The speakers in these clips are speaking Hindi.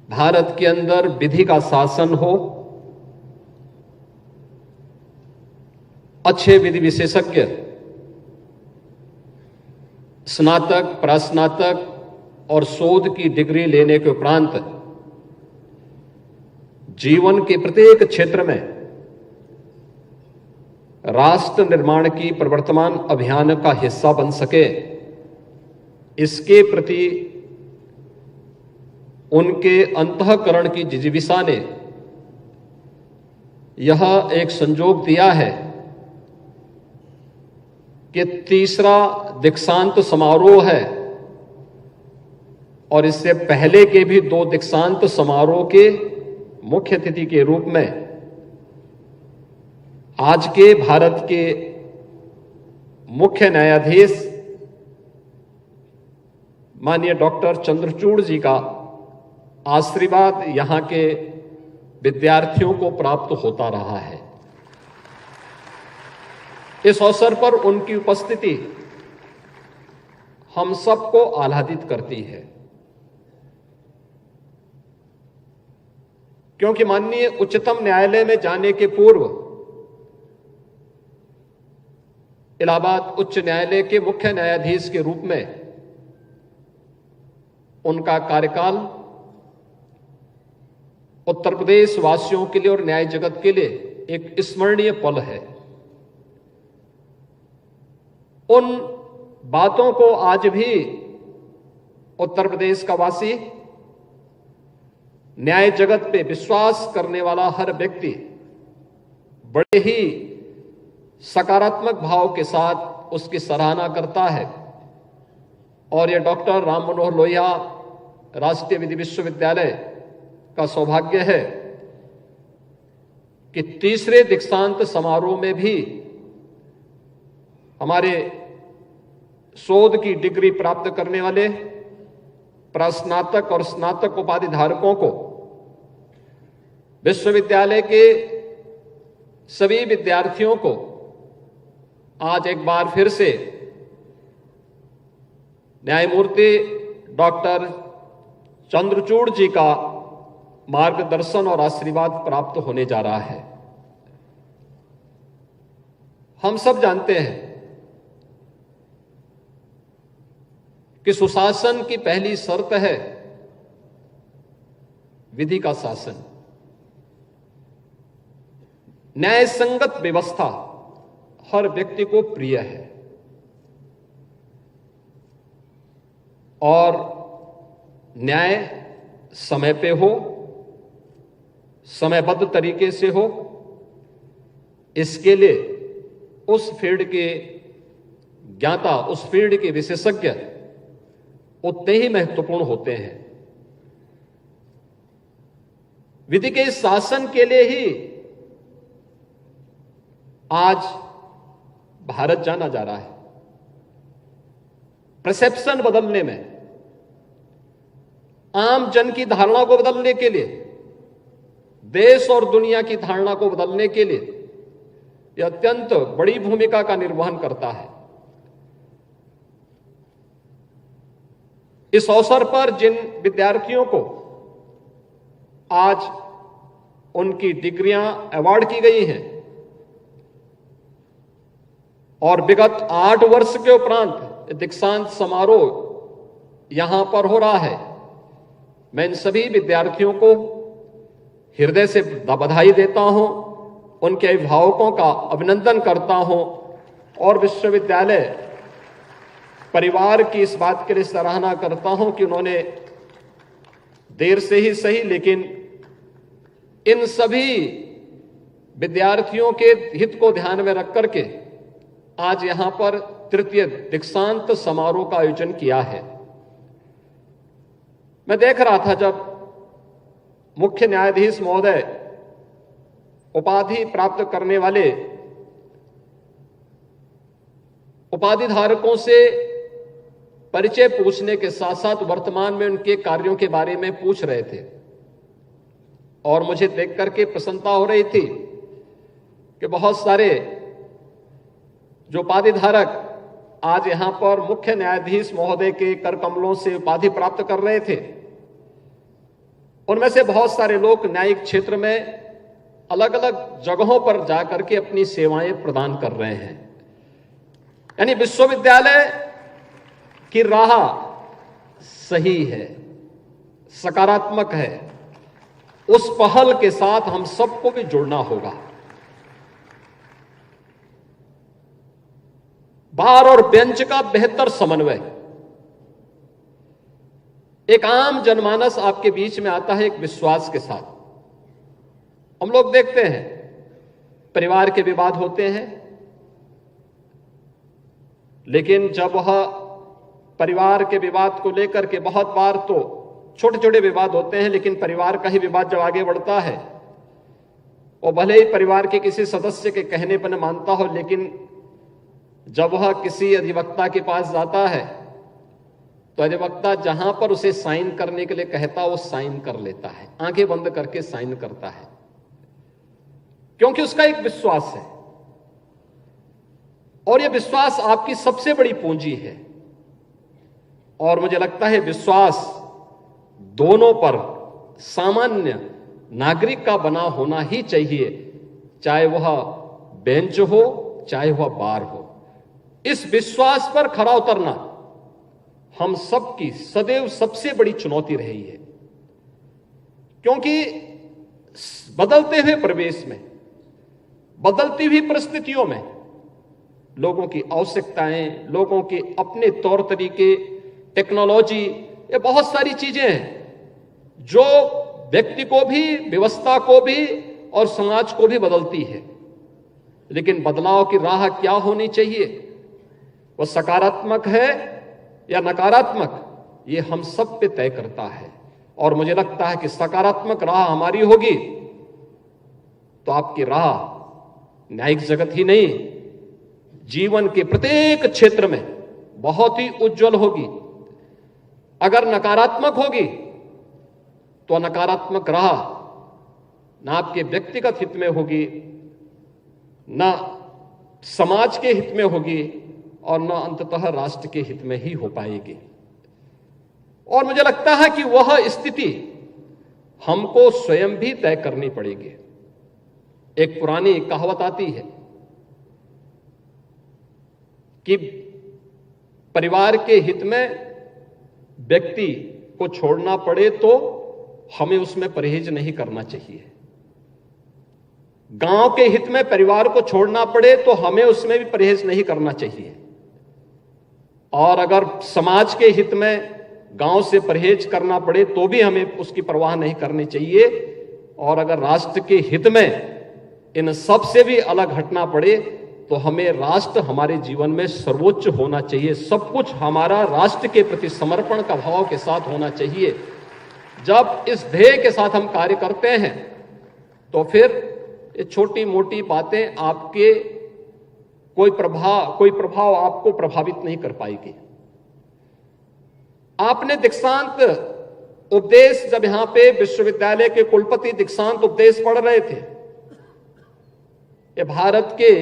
भारत के अंदर विधि का शासन हो, अच्छे विधि विशेषज्ञ, स्नातक, प्रास्नातक और शोध की डिग्री लेने के उपरांत जीवन के प्रत्येक क्षेत्र में राष्ट्र निर्माण की प्रवर्तमान अभियान का हिस्सा बन सके, इसके प्रति उनके अंतःकरण की जिजीविषा ने यह एक संजोग दिया है कि तीसरा दीक्षांत समारोह है और इससे पहले के भी 2 दीक्षांत समारोह के मुख्य अतिथि के रूप में आज के भारत के मुख्य न्यायाधीश माननीय डॉक्टर चंद्रचूड़ जी का आशीर्वाद यहां के विद्यार्थियों को प्राप्त होता रहा है। इस अवसर पर उनकी उपस्थिति हम सबको आह्लादित करती है, क्योंकि माननीय उच्चतम न्यायालय में जाने के पूर्व इलाहाबाद उच्च न्यायालय के मुख्य न्यायाधीश के रूप में उनका कार्यकाल उत्तर प्रदेश वासियों के लिए और न्याय जगत के लिए एक स्मरणीय पल है। उन बातों को आज भी उत्तर प्रदेश का वासी, न्याय जगत पे विश्वास करने वाला हर व्यक्ति बड़े ही सकारात्मक भाव के साथ उसकी सराहना करता है। और यह डॉक्टर राम मनोहर लोहिया राष्ट्रीय विधि विश्वविद्यालय का सौभाग्य है कि तीसरे दीक्षांत समारोह में भी हमारे शोध की डिग्री प्राप्त करने वाले प्रास्नातक और स्नातक उपाधि धारकों को विश्वविद्यालय के सभी विद्यार्थियों को आज एक बार फिर से न्यायमूर्ति डॉक्टर चंद्रचूड़ जी का मार्गदर्शन और आशीर्वाद प्राप्त होने जा रहा है। हम सब जानते हैं कि सुशासन की पहली शर्त है विधि का शासन। न्याय संगत व्यवस्था हर व्यक्ति को प्रिय है और न्याय समय पे हो, समयबद्ध तरीके से हो, इसके लिए उस फील्ड के ज्ञाता, उस फील्ड के विशेषज्ञ उतने ही महत्वपूर्ण होते हैं। विधि के शासन के लिए ही आज भारत जाना जा रहा है। परसेप्शन बदलने में, आम जन की धारणा को बदलने के लिए, देश और दुनिया की धारणा को बदलने के लिए यह अत्यंत बड़ी भूमिका का निर्वहन करता है। इस अवसर पर जिन विद्यार्थियों को आज उनकी डिग्रियां अवार्ड की गई हैं और विगत 8 वर्ष के उपरांत दीक्षांत समारोह यहां पर हो रहा है, मैं इन सभी विद्यार्थियों को हृदय से बधाई देता हूं, उनके अभिभावकों का अभिनंदन करता हूं और विश्वविद्यालय परिवार की इस बात के लिए सराहना करता हूं कि उन्होंने देर से ही सही लेकिन इन सभी विद्यार्थियों के हित को ध्यान में रख करके आज यहां पर तृतीय दीक्षांत समारोह का आयोजन किया है। मैं देख रहा था जब मुख्य न्यायाधीश महोदय उपाधि प्राप्त करने वाले उपाधि धारकों से परिचय पूछने के साथ साथ वर्तमान में उनके कार्यों के बारे में पूछ रहे थे और मुझे देख करके प्रसन्नता हो रही थी कि बहुत सारे जो उपाधि धारक आज यहां पर मुख्य न्यायाधीश महोदय के कर कमलों से उपाधि प्राप्त कर रहे थे, उनमें से बहुत सारे लोग न्यायिक क्षेत्र में अलग अलग जगहों पर जाकर के अपनी सेवाएं प्रदान कर रहे हैं। यानी विश्वविद्यालय की राह सही है, सकारात्मक है। उस पहल के साथ हम सबको भी जुड़ना होगा। बार और बेंच का बेहतर समन्वय। एक आम जनमानस आपके बीच में आता है एक विश्वास के साथ। हम लोग देखते हैं परिवार के विवाद होते हैं, लेकिन जब वह परिवार के विवाद को लेकर के बहुत बार तो छोटे छोटे विवाद होते हैं, लेकिन परिवार का ही विवाद जब आगे बढ़ता है और भले ही परिवार के किसी सदस्य के कहने पर न मानता हो, लेकिन जब वह किसी अधिवक्ता के पास जाता है तो अधिवक्ता जहां पर उसे साइन करने के लिए कहता वो साइन कर लेता है, आंखें बंद करके साइन करता है, क्योंकि उसका एक विश्वास है। और यह विश्वास आपकी सबसे बड़ी पूंजी है। और मुझे लगता है विश्वास दोनों पर सामान्य नागरिक का बना होना ही चाहिए, चाहे वह बेंच हो चाहे वह बार हो। इस विश्वास पर खरा उतरना हम सबकी सदैव सबसे बड़ी चुनौती रही है, क्योंकि बदलते हुए परिवेश में, बदलती हुई परिस्थितियों में लोगों की आवश्यकताएं, लोगों के अपने तौर तरीके, टेक्नोलॉजी, ये बहुत सारी चीजें हैं जो व्यक्ति को भी, व्यवस्था को भी और समाज को भी बदलती है। लेकिन बदलाव की राह क्या होनी चाहिए, वह सकारात्मक है या नकारात्मक, ये हम सब पे तय करता है। और मुझे लगता है कि सकारात्मक राह हमारी होगी तो आपकी राह न्यायिक जगत ही नहीं, जीवन के प्रत्येक क्षेत्र में बहुत ही उज्जवल होगी। अगर नकारात्मक होगी तो नकारात्मक राह ना आपके व्यक्तिगत हित में होगी, ना समाज के हित में होगी और न अंततः राष्ट्र के हित में ही हो पाएगी। और मुझे लगता है कि वह स्थिति हमको स्वयं भी तय करनी पड़ेगी। एक पुरानी कहावत आती है कि परिवार के हित में व्यक्ति को छोड़ना पड़े तो हमें उसमें परहेज नहीं करना चाहिए। गांव के हित में परिवार को छोड़ना पड़े तो हमें उसमें भी परहेज नहीं करना चाहिए। और अगर समाज के हित में गांव से परहेज करना पड़े तो भी हमें उसकी परवाह नहीं करनी चाहिए। और अगर राष्ट्र के हित में इन सब से भी अलग हटना पड़े तो हमें राष्ट्र हमारे जीवन में सर्वोच्च होना चाहिए। सब कुछ हमारा राष्ट्र के प्रति समर्पण का भाव के साथ होना चाहिए। जब इस ध्येय के साथ हम कार्य करते हैं तो फिर ये छोटी मोटी बातें आपके कोई प्रभाव आपको प्रभावित नहीं कर पाएगी। आपने दीक्षांत उपदेश, जब यहां पे विश्वविद्यालय के कुलपति दीक्षांत उपदेश पढ़ रहे थे, ये भारत के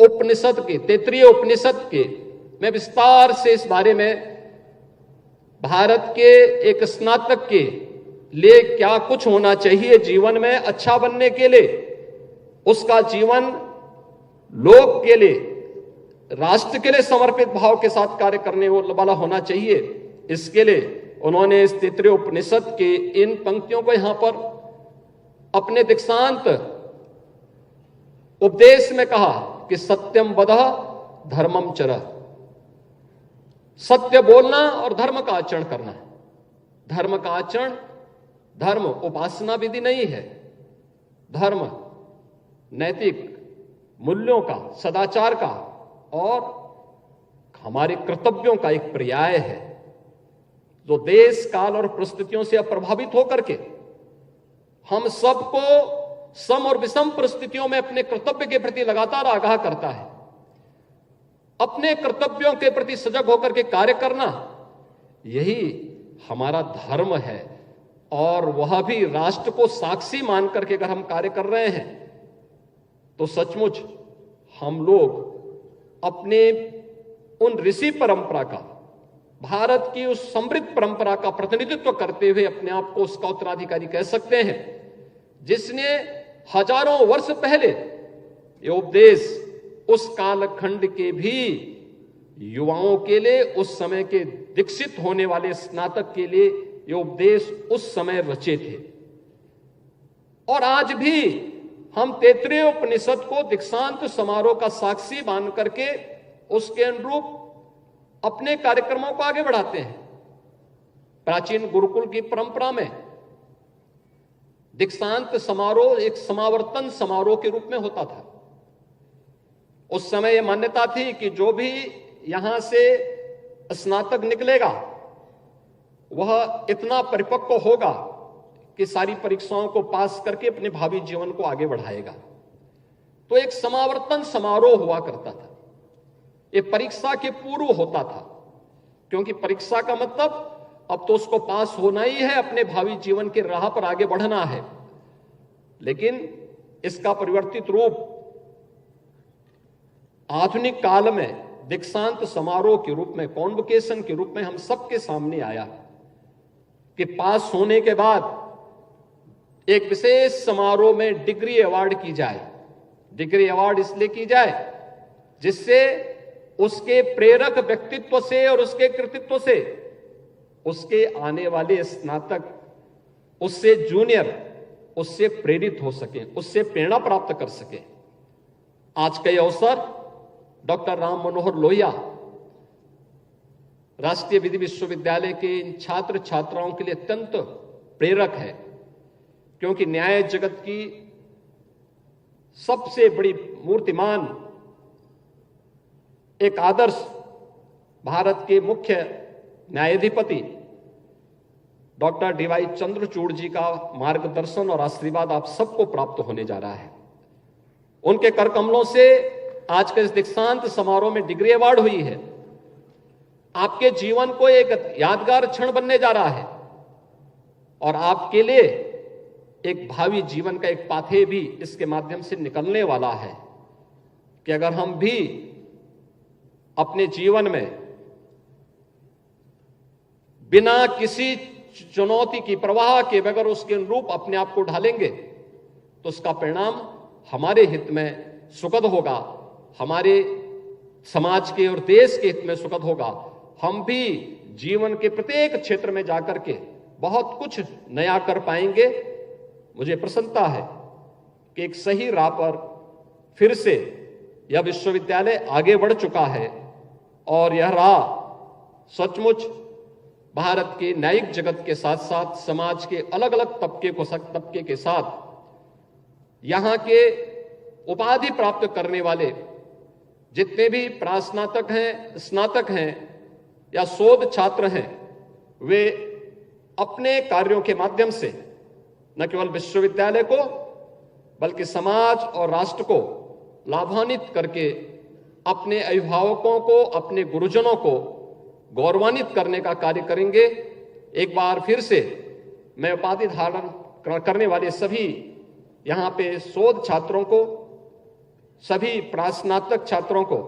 उपनिषद के, तैत्तिरीय उपनिषद के, मैं विस्तार से इस बारे में भारत के एक स्नातक के लिए क्या कुछ होना चाहिए जीवन में अच्छा बनने के लिए, उसका जीवन लोक के लिए, राष्ट्र के लिए समर्पित भाव के साथ कार्य करने वाला होना चाहिए। इसके लिए उन्होंने इस तैत्तिरीय उपनिषद के इन पंक्तियों को यहां पर अपने दीक्षांत उपदेश में कहा कि सत्यम वदः धर्मम चरः, सत्य बोलना और धर्म का आचरण करना। धर्म का आचरण, धर्म उपासना विधि नहीं है, धर्म नैतिक मूल्यों का, सदाचार का और हमारे कर्तव्यों का एक पर्याय है, जो देश काल और परिस्थितियों से प्रभावित होकर के हम सबको सम और विषम परिस्थितियों में अपने कर्तव्य के प्रति लगातार आगाह करता है। अपने कर्तव्यों के प्रति सजग होकर के कार्य करना, यही हमारा धर्म है। और वह भी राष्ट्र को साक्षी मान करके अगर हम कार्य कर रहे हैं तो सचमुच हम लोग अपने उन ऋषि परंपरा का, भारत की उस समृद्ध परंपरा का प्रतिनिधित्व करते हुए अपने आप को उसका उत्तराधिकारी कह सकते हैं, जिसने हजारों वर्ष पहले ये उपदेश उस कालखंड के भी युवाओं के लिए, उस समय के दीक्षित होने वाले स्नातक के लिए ये उपदेश उस समय रचे थे। और आज भी हम तैत्तिरीय उपनिषद को दीक्षांत समारोह का साक्षी मान करके उसके अनुरूप अपने कार्यक्रमों को आगे बढ़ाते हैं। प्राचीन गुरुकुल की परंपरा में दीक्षांत समारोह एक समावर्तन समारोह के रूप में होता था। उस समय यह मान्यता थी कि जो भी यहां से स्नातक निकलेगा वह इतना परिपक्व होगा कि सारी परीक्षाओं को पास करके अपने भावी जीवन को आगे बढ़ाएगा। तो एक समावर्तन समारोह हुआ करता था। यह परीक्षा के पूर्व होता था, क्योंकि परीक्षा का मतलब अब तो उसको पास होना ही है, अपने भावी जीवन के राह पर आगे बढ़ना है। लेकिन इसका परिवर्तित रूप आधुनिक काल में दीक्षांत समारोह के रूप में, कॉन्वोकेशन के रूप में हम सबके सामने आया कि पास होने के बाद एक विशेष समारोह में डिग्री अवार्ड की जाए। डिग्री अवार्ड इसलिए की जाए जिससे उसके प्रेरक व्यक्तित्व से और उसके कृतित्व से उसके आने वाले स्नातक उससे जूनियर उससे प्रेरित हो सके, उससे प्रेरणा प्राप्त कर सके। आज का यह अवसर डॉक्टर राम मनोहर लोहिया राष्ट्रीय विधि विश्वविद्यालय के इन छात्र छात्राओं के लिए अत्यंत प्रेरक है, क्योंकि न्याय जगत की सबसे बड़ी मूर्तिमान एक आदर्श भारत के मुख्य न्यायाधिपति डॉक्टर डीवाई चंद्रचूड़ जी का मार्गदर्शन और आशीर्वाद आप सबको प्राप्त होने जा रहा है। उनके कर कमलों से आज के इस दीक्षांत समारोह में डिग्री अवार्ड हुई है। आपके जीवन को एक यादगार क्षण बनने जा रहा है और आपके लिए एक भावी जीवन का एक पाथे भी इसके माध्यम से निकलने वाला है कि अगर हम भी अपने जीवन में बिना किसी चुनौती की परवाह के बगैर उसके अनुरूप अपने आप को ढालेंगे तो उसका परिणाम हमारे हित में सुखद होगा, हमारे समाज के और देश के हित में सुखद होगा। हम भी जीवन के प्रत्येक क्षेत्र में जाकर के बहुत कुछ नया कर पाएंगे। मुझे प्रसन्नता है कि एक सही राह पर फिर से यह विश्वविद्यालय आगे बढ़ चुका है और यह राह सचमुच भारत के न्यायिक जगत के साथ साथ समाज के अलग अलग तबके के साथ यहां के उपाधि प्राप्त करने वाले जितने भी प्रास्नातक हैं, स्नातक हैं या शोध छात्र हैं, वे अपने कार्यों के माध्यम से न केवल विश्वविद्यालय को बल्कि समाज और राष्ट्र को लाभान्वित करके अपने अभिभावकों को, अपने गुरुजनों को गौरवान्वित करने का कार्य करेंगे। एक बार फिर से मैं उपाधि धारण करने वाले सभी यहाँ पे शोध छात्रों को, सभी प्रास्नातक छात्रों को,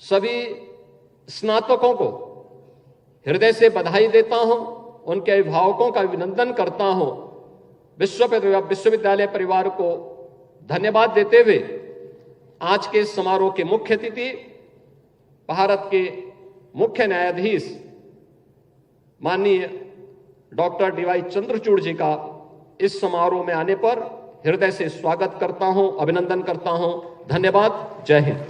सभी स्नातकों को हृदय से बधाई देता हूं, उनके अभिभावकों का अभिनंदन करता हूं। विश्वविद्यालय परिवार को धन्यवाद देते हुए आज के समारोह के मुख्य अतिथि भारत के मुख्य न्यायाधीश माननीय डॉक्टर डीवाई चंद्रचूड़ जी का इस समारोह में आने पर हृदय से स्वागत करता हूं, अभिनंदन करता हूं। धन्यवाद। जय हिंद।